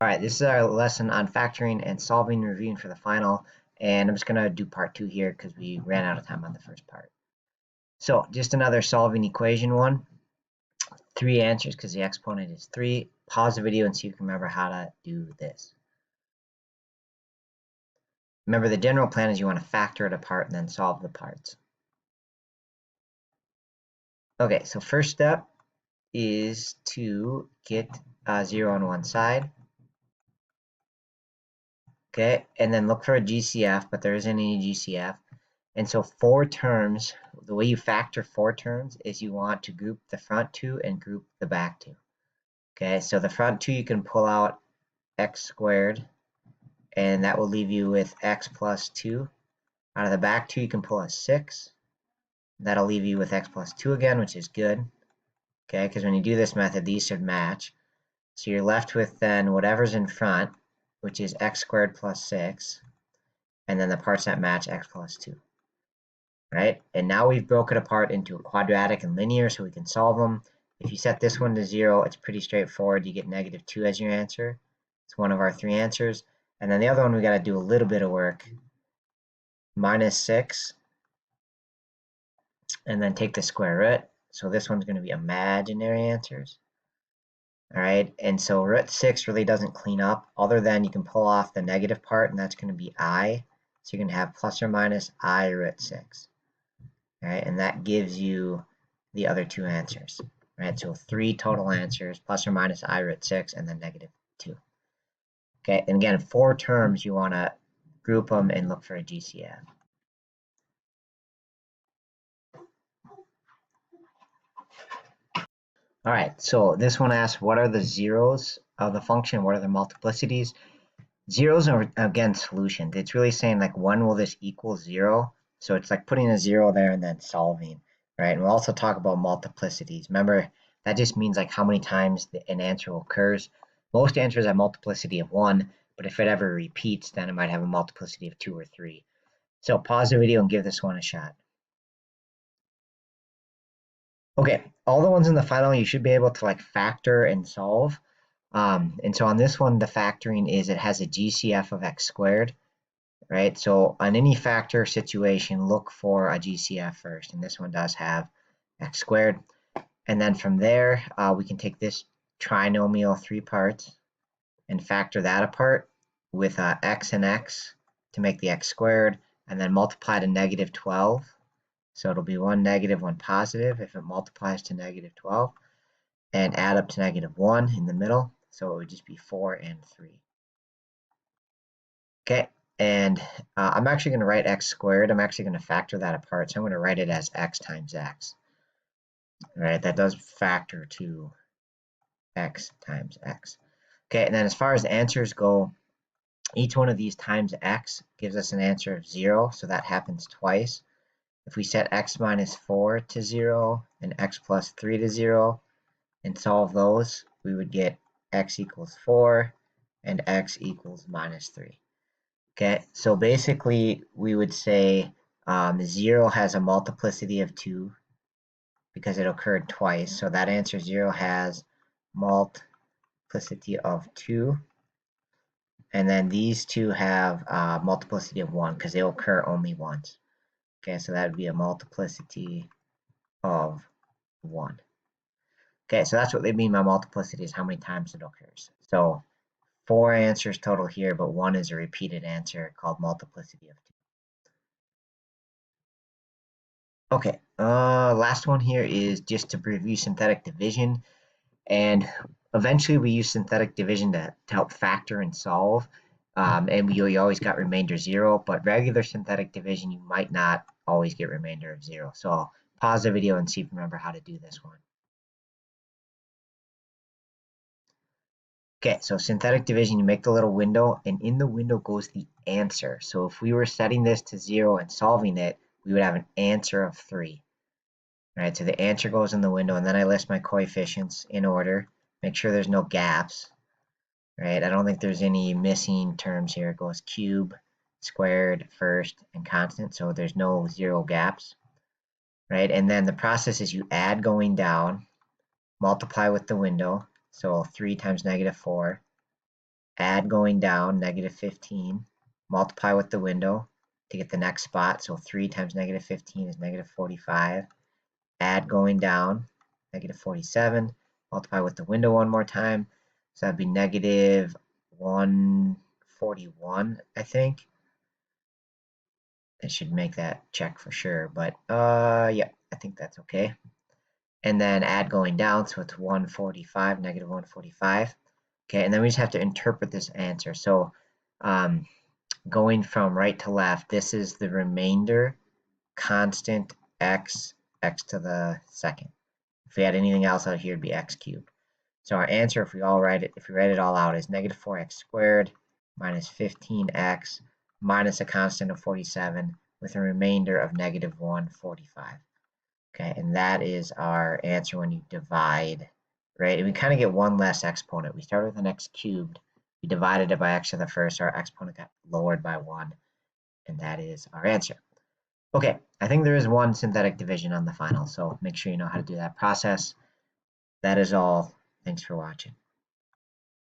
All right, this is our lesson on factoring and solving and reviewing for the final, and I'm just going to do part 2 here because we ran out of time on the first part. So just another solving equation one, 3 answers because the exponent is 3. Pause the video and see if you can remember how to do this. Remember, the general plan is you want to factor it apart and then solve the parts. Okay, so first step is to get 0 on one side. Okay, and then look for a GCF, but there isn't any GCF. And so 4 terms, the way you factor 4 terms is you want to group the front 2 and group the back 2. Okay, so the front 2 you can pull out x squared, and that will leave you with x plus 2. Out of the back 2 you can pull a 6. That'll leave you with x plus 2 again, which is good. Okay, because when you do this method, these should match. So you're left with then whatever's in front, which is x squared plus 6, and then the parts that match x plus 2. Right? And now we've broken it apart into a quadratic and linear so we can solve them. If you set this one to 0, it's pretty straightforward. You get -2 as your answer. It's one of our 3 answers. And then the other one, we got to do a little bit of work. -6. And then take the square root. So this one's going to be imaginary answers. All right. And so root 6 really doesn't clean up other than you can pull off the negative part, and that's going to be I. So you're going to have plus or minus I root 6. Right, and that gives you the other 2 answers. Right, so 3 total answers, plus or minus I root 6, and then -2. Okay, and again, 4 terms, you want to group them and look for a GCF. All right, so this one asks, what are the zeros of the function? What are the multiplicities? Zeros are, again, solutions. It's really saying, like, when will this equal 0? So it's like putting a 0 there and then solving, right? And we'll also talk about multiplicities. Remember, that just means like how many times an answer occurs. Most answers have multiplicity of 1, but if it ever repeats, then it might have a multiplicity of 2 or 3. So pause the video and give this one a shot. Okay, all the ones in the final you should be able to like factor and solve. And so on this one, the factoring is it has a GCF of x squared. Right, so on any factor situation, look for a GCF first, and this one does have x squared. And then from there, we can take this trinomial 3 parts and factor that apart with x and x to make the x squared, and then multiply to -12. So it'll be 1 negative, 1 positive if it multiplies to -12, and add up to -1 in the middle. So it would just be 4 and 3. Okay. And I'm actually going to write x squared. I'm actually going to factor that apart. So I'm going to write it as x times x. All right, that does factor to x times x. Okay, and then as far as answers go, each one of these times x gives us an answer of 0. So that happens twice. If we set x minus 4 to 0 and x plus 3 to 0 and solve those, we would get x equals 4 and x equals -3. Okay, so basically we would say 0 has a multiplicity of 2 because it occurred twice. So that answer 0 has multiplicity of 2. And then these two have multiplicity of 1 because they occur only once. Okay, so that would be a multiplicity of 1. Okay, so that's what they mean by multiplicity, is how many times it occurs. So 4 answers total here, but 1 is a repeated answer called multiplicity of 2. Okay, last one here is just to review synthetic division. And eventually we use synthetic division to help factor and solve. And you always got remainder 0, but regular synthetic division, you might not always get remainder of 0. So I'll pause the video and see if you remember how to do this one. Okay, so synthetic division, you make the little window, and in the window goes the answer. So if we were setting this to 0 and solving it, we would have an answer of 3. All right, so the answer goes in the window, and then I list my coefficients in order. Make sure there's no gaps. Right, I don't think there's any missing terms here. It goes cube, squared, first, and constant, so there's no 0 gaps. Right, and then the process is you add going down, multiply with the window, so 3 times -4, add going down, negative 15, multiply with the window to get the next spot. So 3 times negative 15 is negative 45. Add going down, negative 47, multiply with the window one more time. So that'd be negative 141, I think. I should make that check for sure, but yeah, I think that's okay. And then add going down, so it's 145, negative 145. Okay, and then we just have to interpret this answer. So going from right to left, this is the remainder constant x, x to the second. If we had anything else out here, it'd be x cubed. So our answer, if we write it all out, is negative 4x squared minus 15x minus a constant of 47 with a remainder of negative 145. Okay, and that is our answer when you divide, right? And we kind of get one less exponent. We started with an x cubed. We divided it by x to the first. Our exponent got lowered by 1, and that is our answer. Okay, I think there is one synthetic division on the final, so make sure you know how to do that process. That is all. Thanks for watching.